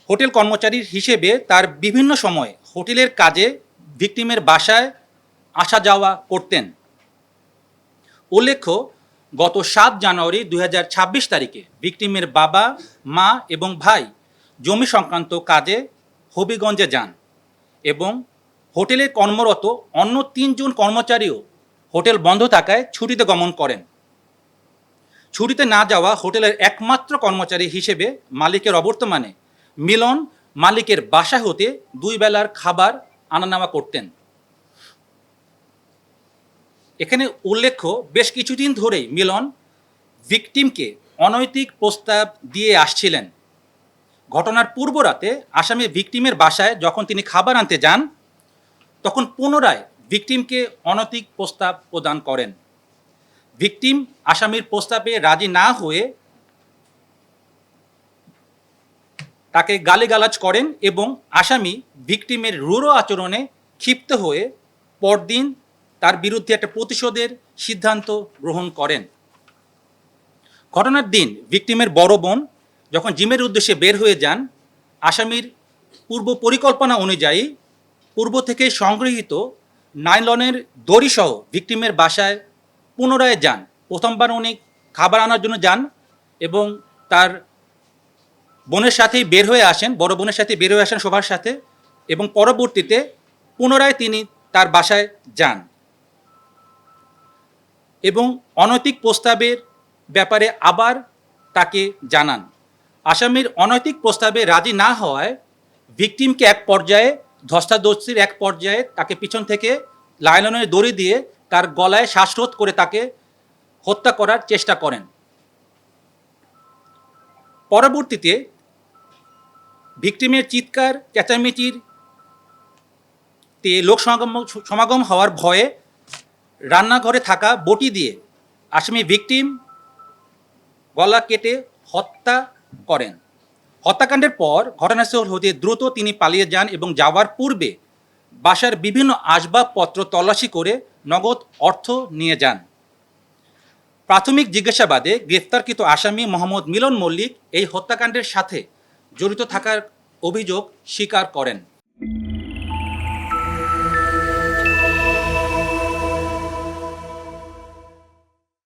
Hotel কর্মচারী হিসেবে তার বিভিন্ন সময়ে হোটেলের কাজে ভিকটিমের বাসায় আসা যাওয়া করতেন। উল্লেখ্য, গত 7 জানুয়ারি 2026 তারিখে ভিকটিমের বাবা, মা এবং ভাই জমি সংক্রান্ত কাজে হবিগঞ্জে যান এবং হোটেলে কর্মরত অন্য 3 জন কর্মচারীও হোটেল বন্ধ থাকায় ছুটিতে গমন করেন। ছুটিতে না যাওয়া হোটেলের একমাত্র কর্মচারী হিসেবে মালিকের অবর্তমানে মিলন মালিকের বাসা হতে 2 বেলার খাবার আনা নেওয়া করতেন। এখানে উল্লেখ্য, বেশ কিছুদিন ধরেই মিলন ভিকটিমকে অনৈতিক প্রস্তাব দিয়ে আসছিলেন। ঘটনার পূর্ব রাতে আসামি ভিকটিমের বাসায় যখন তিনি খাবার আনতে যান, তখন পুনরায় ভিকটিমকে অনৈতিক প্রস্তাব প্রদান করেন। ভিকটিম আসামির প্রস্তাবে রাজি না হয়ে তাকে গালিগালাজ করেন এবং আসামি ভিকটিমের রূঢ় আচরণে ক্ষিপ্ত হয়ে পরদিন তার বিরুদ্ধে একটা প্রতিশোধের সিদ্ধান্ত গ্রহণ করেন। ঘটনার দিন ভিকটিমের বড় বোন যখন জিমের উদ্দেশ্যে বের হয়ে যান, আসামির পূর্ব পরিকল্পনা অনুযায়ী পূর্ব থেকে সংগৃহীত নাইলনের দড়িসহ ভিকটিমের বাসায় পুনরায় যান। প্রথমবার উনি খাবার আনার জন্য যান এবং তার বোনের সাথেই বের হয়ে আসেন, বড় বোনের সাথে বের হয়ে আসেন সবার সাথে, এবং পরবর্তীতে পুনরায় তিনি তার বাসায় যান এবং অনৈতিক প্রস্তাবের ব্যাপারে আবার তাকে জানান। আসামির অনৈতিক প্রস্তাবে রাজি না হওয়ায় ভিকটিমকে এক পর্যায়ে ধস্তাধস্তির এক পর্যায়ে তাকে পিছন থেকে লাইলনের দড়ি দিয়ে তার গলায় শ্বাসরোধ করে তাকে হত্যা করার চেষ্টা করেন। পরবর্তীতে ভিকটিমের চিৎকার চেঁচামেচির লোক সমাগম হওয়ার ভয়ে রান্নাঘরে থাকা বটি দিয়ে আসামি ভিকটিম গলা কেটে হত্যা করেন। হত্যাকাণ্ডের পর ঘটনাস্থল হতে দ্রুত তিনি পালিয়ে যান এবং যাওয়ার পূর্বে বাসার বিভিন্ন আসবাবপত্র তল্লাশি করে নগদ অর্থ নিয়ে যান। প্রাথমিক জিজ্ঞাসাবাদে গ্রেফতারকৃত আসামি মোহাম্মদ মিলন মল্লিক এই হত্যাকাণ্ডের সাথে জড়িত থাকার অভিযোগ স্বীকার করেন।